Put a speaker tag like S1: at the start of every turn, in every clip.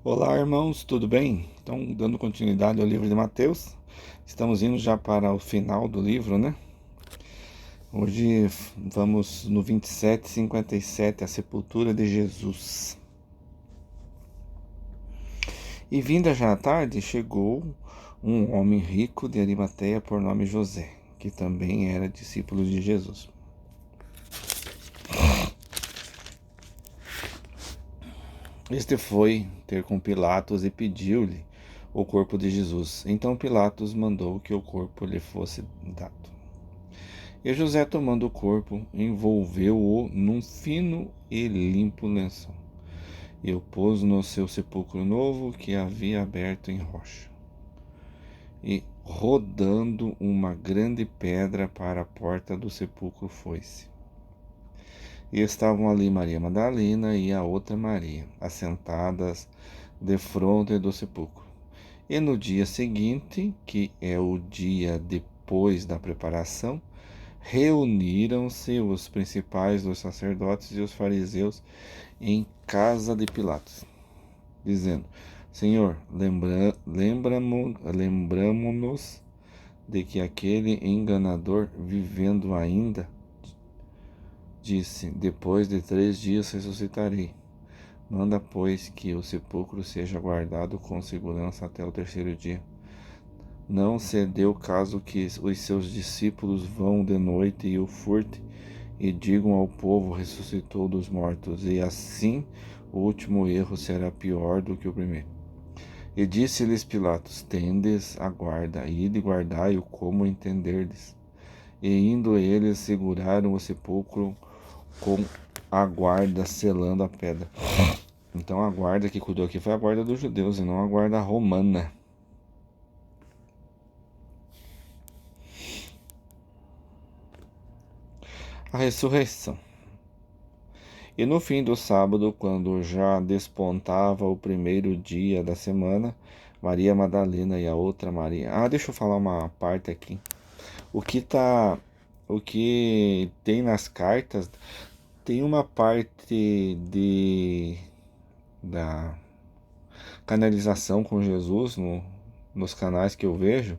S1: Olá, irmãos, tudo bem? Então, dando continuidade ao livro de Mateus, estamos indo já para o final do livro, né? Hoje vamos no 27:57, a sepultura de Jesus. E vinda já à tarde, chegou um homem rico de Arimateia por nome José, que também era discípulo de Jesus. Este foi ter com Pilatos e pediu-lhe o corpo de Jesus. Então Pilatos mandou que o corpo lhe fosse dado. E José, tomando o corpo, envolveu-o num fino e limpo lençol, e o pôs no seu sepulcro novo que havia aberto em rocha. E, rodando uma grande pedra para a porta do sepulcro, foi-se. E estavam ali Maria Madalena e a outra Maria, assentadas defronte do sepulcro. E no dia seguinte, que é o dia depois da preparação, reuniram-se os principais dos sacerdotes e os fariseus em casa de Pilatos, dizendo: Senhor, lembramo-nos de que aquele enganador, vivendo ainda, disse: depois de 3 dias ressuscitarei. Manda, pois, que o sepulcro seja guardado com segurança até o terceiro dia. Não se deu caso que os seus discípulos vão de noite e o furtem e digam ao povo: ressuscitou dos mortos, e assim o último erro será pior do que o primeiro. E disse-lhes Pilatos: tendes a guarda, ide guardai-o como entenderdes. E indo eles, seguraram o sepulcro com a guarda, selando a pedra. Então a guarda que cuidou aqui foi a guarda dos judeus e não a guarda romana. A ressurreição. E no fim do sábado, quando já despontava o primeiro dia da semana, Maria Madalena e a outra Maria. Deixa eu falar uma parte aqui. O que tá, o que tem nas cartas, tem uma parte da canalização com Jesus nos canais que eu vejo,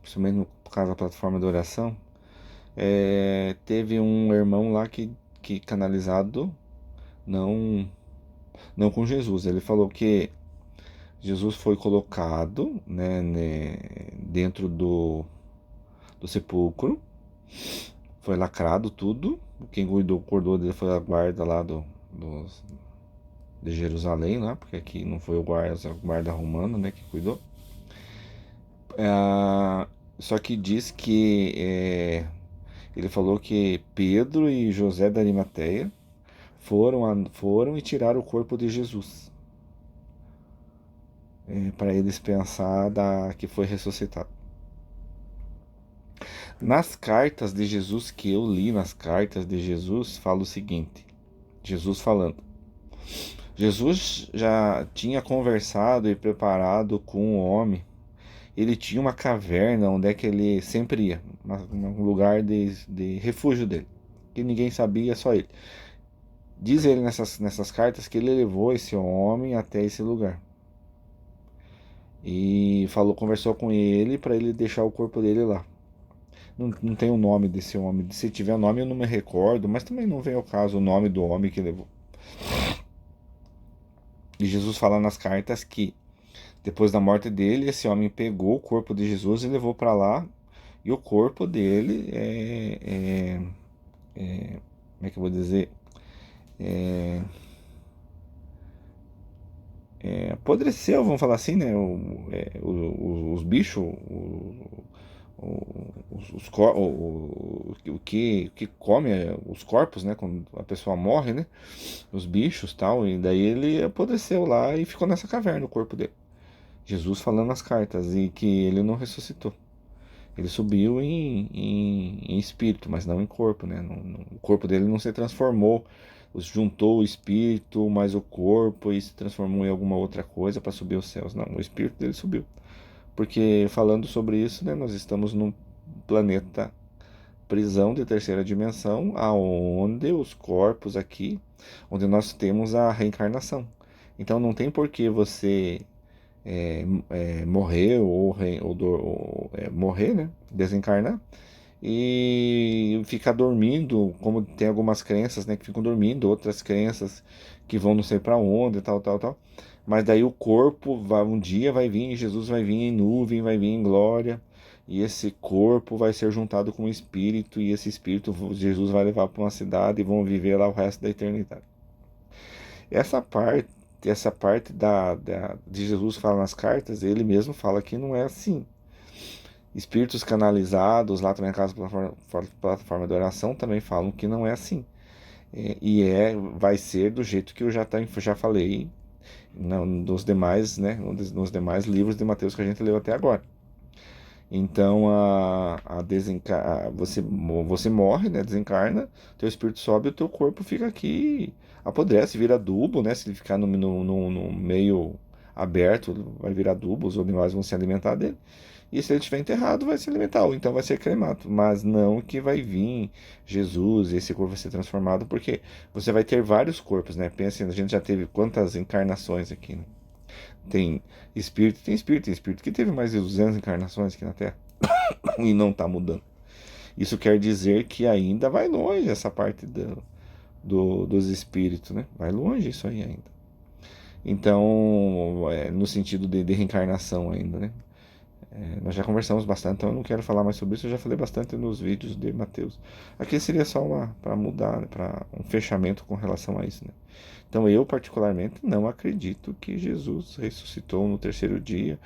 S1: principalmente no caso da plataforma de oração. Teve um irmão lá que canalizado não não com Jesus. Ele falou que Jesus foi colocado, né, dentro do sepulcro, foi lacrado tudo. Quem cuidou dele foi a guarda lá de Jerusalém, lá, porque aqui não foi a guarda romana, né, que cuidou. Só que diz que ele falou que Pedro e José da Arimateia foram e tiraram o corpo de Jesus, para eles pensar que foi ressuscitado. Nas cartas de Jesus que eu li, nas cartas de Jesus, fala o seguinte: Jesus falando. Jesus já tinha conversado e preparado com o homem. Ele tinha uma caverna onde é que ele sempre ia, um lugar de refúgio dele, que ninguém sabia, só ele. Diz ele nessas cartas que ele levou esse homem até esse lugar. E conversou com ele para ele deixar o corpo dele lá. Não tem o nome desse homem. Se tiver o nome eu não me recordo, mas também não vem ao caso o nome do homem que levou. E Jesus fala nas cartas que depois da morte dele, esse homem pegou o corpo de Jesus e levou para lá. E o corpo dele como é que eu vou dizer? É, apodreceu, vamos falar assim, né? Os bichos, o que come os corpos, né? Quando a pessoa morre, né? Os bichos tal, e daí ele apodreceu lá e ficou nessa caverna o corpo dele. Jesus falando nas cartas e que ele não ressuscitou. Ele subiu em espírito, mas não em corpo, né? O corpo dele não se transformou, juntou o espírito mais o corpo e se transformou em alguma outra coisa para subir aos céus. Não, o espírito dele subiu. Porque falando sobre isso, né, nós estamos num planeta prisão de terceira dimensão, aonde os corpos aqui, onde nós temos a reencarnação. Então não tem por que você morrer morrer, né? Desencarnar e ficar dormindo, como tem algumas crenças, né, que ficam dormindo, outras crenças que vão não sei para onde, tal, tal, tal. Mas daí o corpo um dia vai vir, Jesus vai vir em nuvem, vai vir em glória, e esse corpo vai ser juntado com o espírito, e esse espírito Jesus vai levar para uma cidade e vão viver lá o resto da eternidade. Essa parte, essa parte de Jesus que fala nas cartas, ele mesmo fala que não é assim. Espíritos canalizados, lá também na casa plataforma de oração, também falam que não é assim. Vai ser do jeito que eu já falei nos demais, né, nos demais livros de Mateus que a gente leu até agora. Então você morre, né, desencarna, teu espírito sobe e o teu corpo fica aqui, apodrece, vira adubo, né? Se ele ficar no meio aberto, vai virar adubo, os animais vão se alimentar dele. E se ele estiver enterrado, vai se alimentar, ou então vai ser cremado. Mas não que vai vir Jesus e esse corpo vai ser transformado, porque você vai ter vários corpos, né? Pensa, a gente já teve quantas encarnações aqui, né? Tem espírito que teve mais de 200 encarnações aqui na Terra e não está mudando. Isso quer dizer que ainda vai longe essa parte dos espíritos, né? Vai longe isso aí ainda. Então, no sentido de reencarnação ainda, né? Nós já conversamos bastante, então eu não quero falar mais sobre isso, eu já falei bastante nos vídeos de Mateus. Aqui seria só para mudar, né, para um fechamento com relação a isso, né? Então eu particularmente não acredito que Jesus ressuscitou no terceiro dia.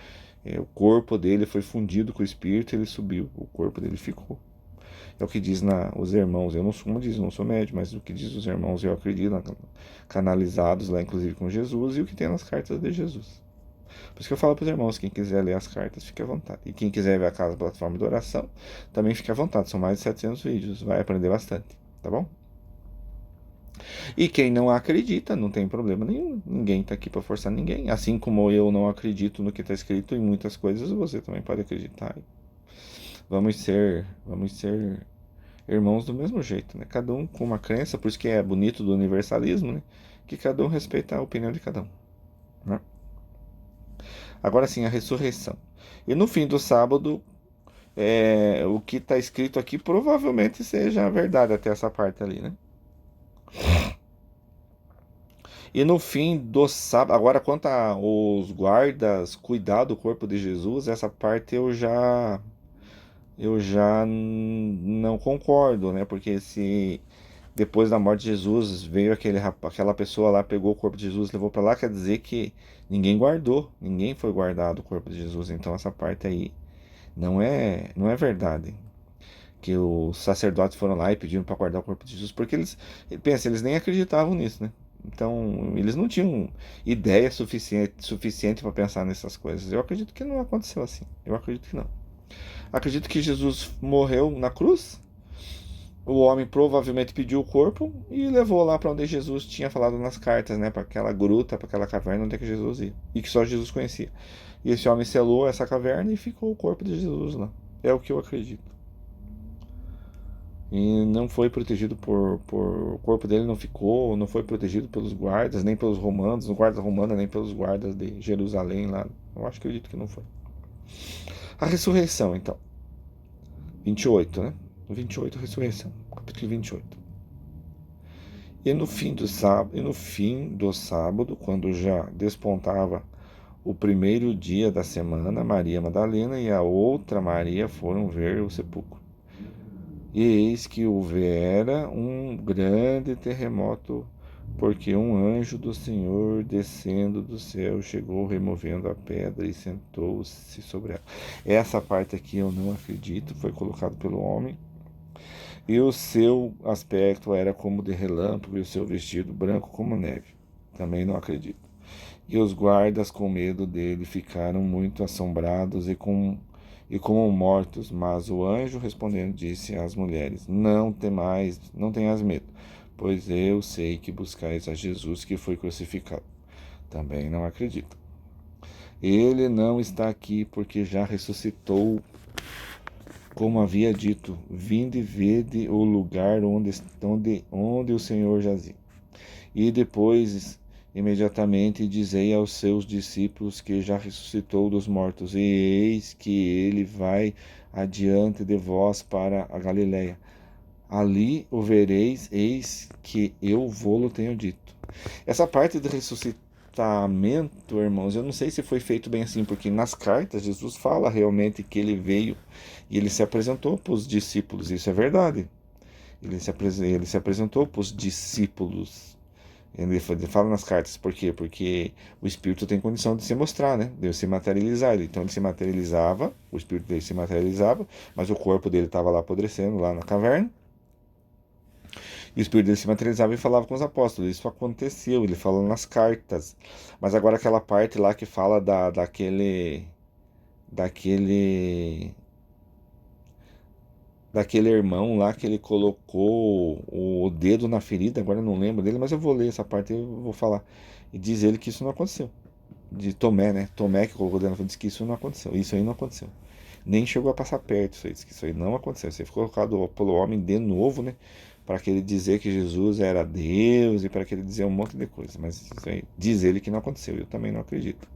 S1: O corpo dele foi fundido com o espírito, ele subiu, o corpo dele ficou. É o que diz os irmãos. Eu não sou, como diz, não sou médium, mas o que diz os irmãos eu acredito, canalizados lá inclusive com Jesus, e o que tem nas cartas de Jesus. Por isso que eu falo para os irmãos, quem quiser ler as cartas, fique à vontade. E quem quiser ver a casa plataforma de oração, também fique à vontade. São mais de 700 vídeos, vai aprender bastante, tá bom? E quem não acredita, não tem problema nenhum. Ninguém está aqui para forçar ninguém. Assim como eu não acredito no que está escrito em muitas coisas, você também pode acreditar. Vamos ser irmãos do mesmo jeito, né? Cada um com uma crença, por isso que é bonito do universalismo, né? Que cada um respeita a opinião de cada um, né? Agora sim, a ressurreição. E no fim do sábado, o que está escrito aqui provavelmente seja a verdade até essa parte ali, né? E no fim do sábado, agora quanto aos guardas cuidar do corpo de Jesus, essa parte eu já não concordo, né? Porque se depois da morte de Jesus veio aquela pessoa lá, pegou o corpo de Jesus, levou para lá, quer dizer que ninguém guardou, ninguém foi guardado o corpo de Jesus. Então essa parte aí não é verdade. Que os sacerdotes foram lá e pediram para guardar o corpo de Jesus, porque eles nem acreditavam nisso, né? Então, eles não tinham ideia suficiente para pensar nessas coisas. Eu acredito que não aconteceu assim. Eu acredito que não. Acredito que Jesus morreu na cruz. O homem provavelmente pediu o corpo e levou lá para onde Jesus tinha falado nas cartas, né? Para aquela gruta, para aquela caverna onde é que Jesus ia. E que só Jesus conhecia. E esse homem selou essa caverna e ficou o corpo de Jesus lá. É o que eu acredito. E não foi protegido o corpo dele não foi protegido pelos guardas, nem pelos romanos, no guarda romana, nem pelos guardas de Jerusalém lá. Eu acho que acredito que não foi. A ressurreição, então. 28, né? 28, a ressurreição. Capítulo 28. E no fim do sábado, quando já despontava o primeiro dia da semana, Maria Madalena e a outra Maria foram ver o sepulcro. E eis que houvera um grande terremoto, porque um anjo do Senhor, descendo do céu, chegou removendo a pedra e sentou-se sobre ela. Essa parte aqui eu não acredito, foi colocado pelo homem. E o seu aspecto era como de relâmpago, e o seu vestido branco como neve. Também não acredito. E os guardas, com medo dele, ficaram muito assombrados e como mortos. Mas o anjo, respondendo, disse às mulheres: Não temais, não tenhas medo, pois eu sei que buscais a Jesus que foi crucificado. Também não acredito. Ele não está aqui porque já ressuscitou, como havia dito. Vinde e vede o lugar onde o Senhor jazia. E depois imediatamente dizei aos seus discípulos que já ressuscitou dos mortos, e eis que ele vai adiante de vós para a Galiléia. Ali o vereis, eis que eu vou-lo tenho dito. Essa parte do ressuscitamento, irmãos, eu não sei se foi feito bem assim, porque nas cartas Jesus fala realmente que ele veio e ele se apresentou para os discípulos, isso é verdade. Ele se apresentou para os discípulos. Ele fala nas cartas, por quê? Porque o Espírito tem condição de se mostrar, né? De se materializar. Então ele se materializava, o Espírito dele se materializava, mas o corpo dele estava lá apodrecendo, lá na caverna. E o Espírito dele se materializava e falava com os apóstolos. Isso aconteceu, ele falou nas cartas. Mas agora aquela parte lá que fala daquele daquele irmão lá que ele colocou o dedo na ferida, agora eu não lembro dele, mas eu vou ler essa parte e eu vou falar. E diz ele que isso não aconteceu. De Tomé, né? Tomé que colocou o dedo na ferida, diz que isso não aconteceu. Isso aí não aconteceu. Nem chegou a passar perto, isso aí, diz que isso aí não aconteceu. Isso aí foi colocado pelo homem de novo, né? Para que ele dizer que Jesus era Deus e para que ele dizer um monte de coisa. Mas isso aí diz ele que não aconteceu. Eu também não acredito.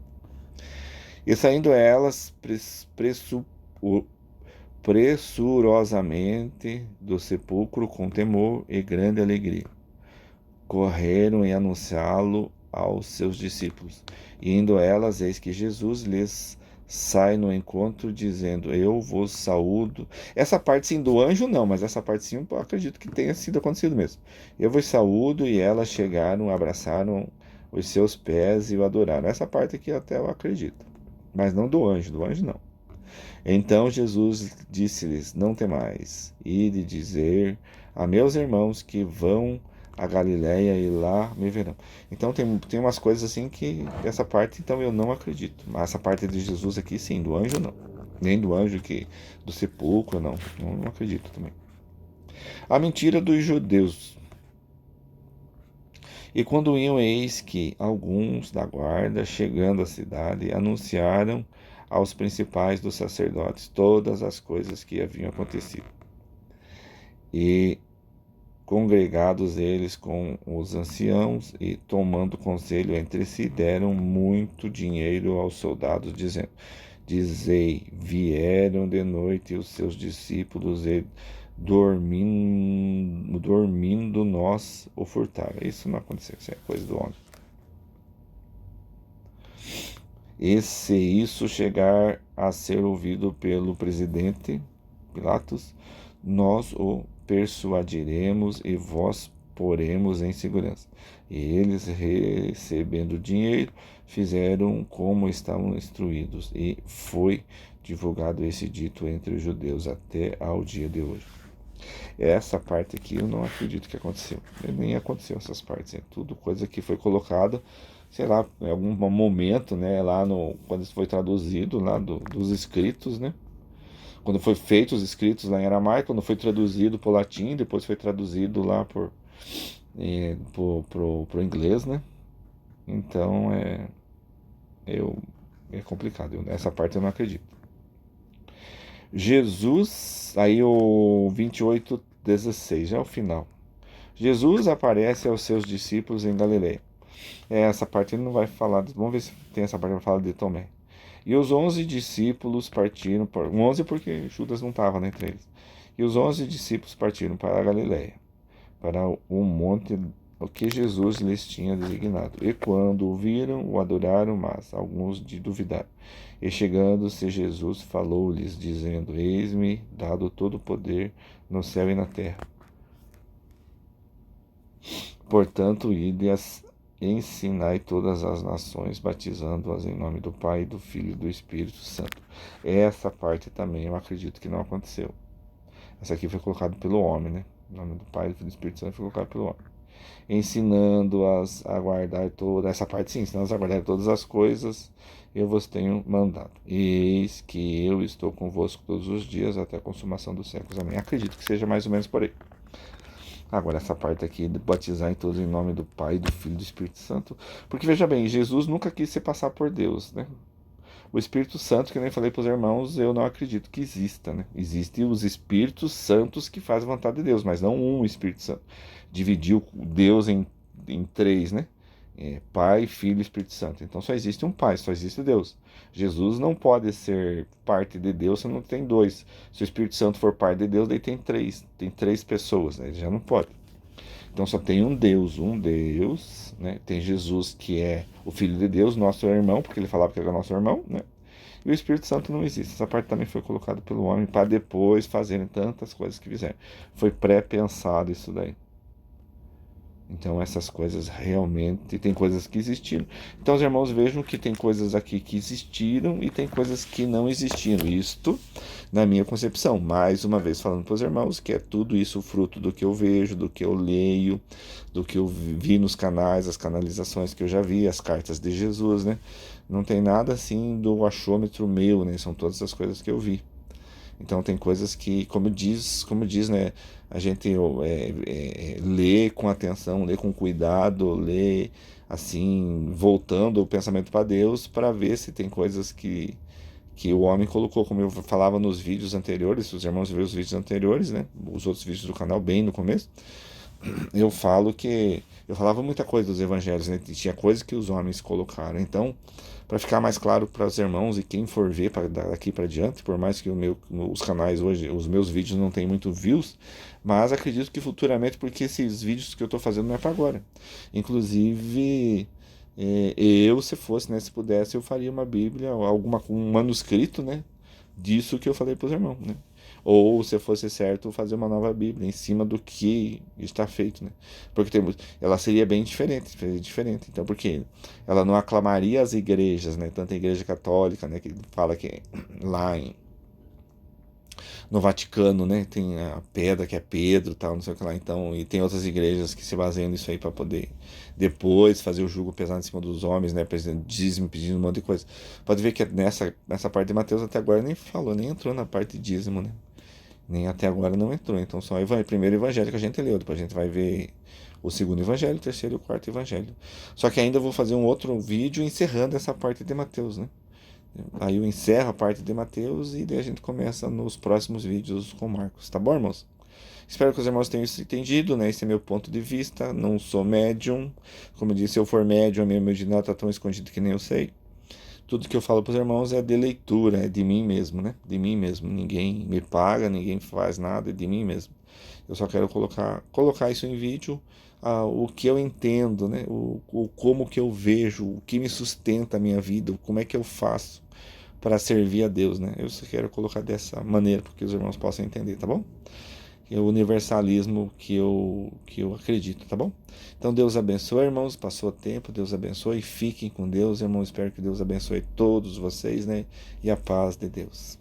S1: E saindo elas, pressurosamente do sepulcro com temor e grande alegria. Correram e anunciá-lo aos seus discípulos. E indo elas, eis que Jesus lhes sai no encontro, dizendo: Eu vos saúdo. Essa parte sim do anjo, não, mas essa parte sim eu acredito que tenha sido acontecido mesmo. Eu vos saúdo, e elas chegaram, abraçaram os seus pés e o adoraram. Essa parte aqui até eu acredito, mas não do anjo não. Então Jesus disse-lhes: Não temais, ide dizer a meus irmãos que vão a Galiléia e lá me verão. Então tem umas coisas assim que essa parte então eu não acredito. Mas essa parte de Jesus aqui sim, do anjo não. Nem do anjo que do sepulcro não. Não acredito também. A mentira dos judeus. E quando iam, eis que alguns da guarda, chegando à cidade, anunciaram aos principais dos sacerdotes todas as coisas que haviam acontecido. E congregados eles com os anciãos e tomando conselho entre si, deram muito dinheiro aos soldados, dizendo: Dizei, vieram de noite os seus discípulos e dormindo nós o furtaram. Isso não aconteceu, isso é coisa do homem. E se isso chegar a ser ouvido pelo presidente Pilatos, nós o persuadiremos e vós poremos em segurança. E eles, recebendo dinheiro, fizeram como estavam instruídos, e foi divulgado esse dito entre os judeus até ao dia de hoje. Essa parte aqui eu não acredito que aconteceu. Nem aconteceu essas partes. É tudo coisa que foi colocada, sei lá, em algum momento, né, lá no quando isso foi traduzido lá dos escritos, né? Quando foi feito os escritos lá em aramaico, quando foi traduzido para o latim, depois foi traduzido lá pro inglês, né? Então eu, é complicado. Essa parte eu não acredito. Jesus, aí o 28:16, já é o final. Jesus aparece aos seus discípulos em Galiléia. Essa parte ele não vai falar. Vamos ver se tem essa parte que vai falar de Tomé. E os 11 discípulos partiram. 11 porque Judas não estava, né, entre eles. E os 11 discípulos partiram para a Galiléia, para o monte o que Jesus lhes tinha designado. E quando o viram, o adoraram, mas alguns duvidaram. E chegando-se Jesus, falou-lhes, dizendo: Eis-me dado todo o poder no céu e na terra. Portanto, ide ensinai todas as nações, batizando-as em nome do Pai, do Filho e do Espírito Santo. Essa parte também eu acredito que não aconteceu. Essa aqui foi colocada pelo homem, né? O nome do Pai, do Filho e do Espírito Santo foi colocado pelo homem. Ensinando-as a guardar toda essa parte, sim, ensinando-as a guardar todas as coisas eu vos tenho mandado. E eis que eu estou convosco todos os dias até a consumação dos séculos. Amém. Acredito que seja mais ou menos por aí. Agora, essa parte aqui de batizar em todos em nome do Pai, do Filho e do Espírito Santo. Porque veja bem, Jesus nunca quis se passar por Deus, né? O Espírito Santo, que nem falei para os irmãos, eu não acredito que exista, né? Existem os Espíritos Santos que fazem a vontade de Deus, mas não um Espírito Santo. Dividiu Deus em três, né? Pai, Filho e Espírito Santo. Então só existe um Pai, só existe Deus. Jesus não pode ser parte de Deus se não tem dois. Se o Espírito Santo for parte de Deus, daí tem três pessoas, né? Ele já não pode. Então só tem um Deus, né? Tem Jesus que é o Filho de Deus, nosso irmão, porque ele falava que era nosso irmão, né? E o Espírito Santo não existe. Essa parte também foi colocada pelo homem para depois fazerem tantas coisas que fizeram. Foi pré-pensado isso daí. Então essas coisas realmente tem coisas que existiram. Então os irmãos vejam que tem coisas aqui que existiram e tem coisas que não existiram. Isto na minha concepção. Mais uma vez falando para os irmãos que é tudo isso fruto do que eu vejo, do que eu leio, do que eu vi nos canais, as canalizações que eu já vi, as cartas de Jesus, né? Não tem nada assim do achômetro meu, né? São todas as coisas que eu vi. Então tem coisas que, como diz, né, a gente lê com atenção, lê com cuidado, lê assim, voltando o pensamento para Deus para ver se tem coisas que o homem colocou, como eu falava nos vídeos anteriores, se os irmãos viram os vídeos anteriores, né, os outros vídeos do canal bem no começo, eu falo que eu falava muita coisa dos evangelhos, né? Tinha coisas que os homens colocaram. Então, para ficar mais claro para os irmãos e quem for ver daqui para diante, por mais que os canais hoje, os meus vídeos não tenham muito views, mas acredito que futuramente, porque esses vídeos que eu estou fazendo não é para agora. Inclusive, eu, se fosse, né, se pudesse, eu faria uma Bíblia, um manuscrito, né, disso que eu falei para os irmãos, né? Ou, se fosse certo, fazer uma nova Bíblia em cima do que está feito, né? Porque ela seria bem diferente. Então, porque ela não aclamaria as igrejas, né? Tanto a Igreja Católica, né, que fala que lá no Vaticano, né, tem a pedra que é Pedro, tal, não sei o que lá. Então, e tem outras igrejas que se baseiam nisso aí para poder depois fazer o jugo pesado em cima dos homens, né, pedindo dízimo, pedindo um monte de coisa. Pode ver que nessa parte de Mateus até agora nem falou, nem entrou na parte de dízimo, né? Nem até agora não entrou. Então só o primeiro evangelho que a gente leu. Depois a gente vai ver o segundo evangelho, o terceiro e o quarto evangelho. Só que ainda vou fazer um outro vídeo encerrando essa parte de Mateus, né? Aí eu encerro a parte de Mateus e daí a gente começa nos próximos vídeos com Marcos. Tá bom, irmãos? Espero que os irmãos tenham isso entendido, né? Esse é meu ponto de vista. Não sou médium. Como eu disse, se eu for médium, a minha mediunidade está tão escondida que nem eu sei. Tudo que eu falo para os irmãos é de leitura, é de mim mesmo, né? De mim mesmo. Ninguém me paga, ninguém faz nada, é de mim mesmo. Eu só quero colocar isso em vídeo, o que eu entendo, né? Como que eu vejo, o que me sustenta a minha vida, como é que eu faço para servir a Deus, né? Eu só quero colocar dessa maneira, para que os irmãos possam entender, tá bom? É o universalismo que eu acredito, tá bom? Então Deus abençoe, irmãos. Passou o tempo, Deus abençoe. Fiquem com Deus, irmãos. Espero que Deus abençoe todos vocês, né? E a paz de Deus.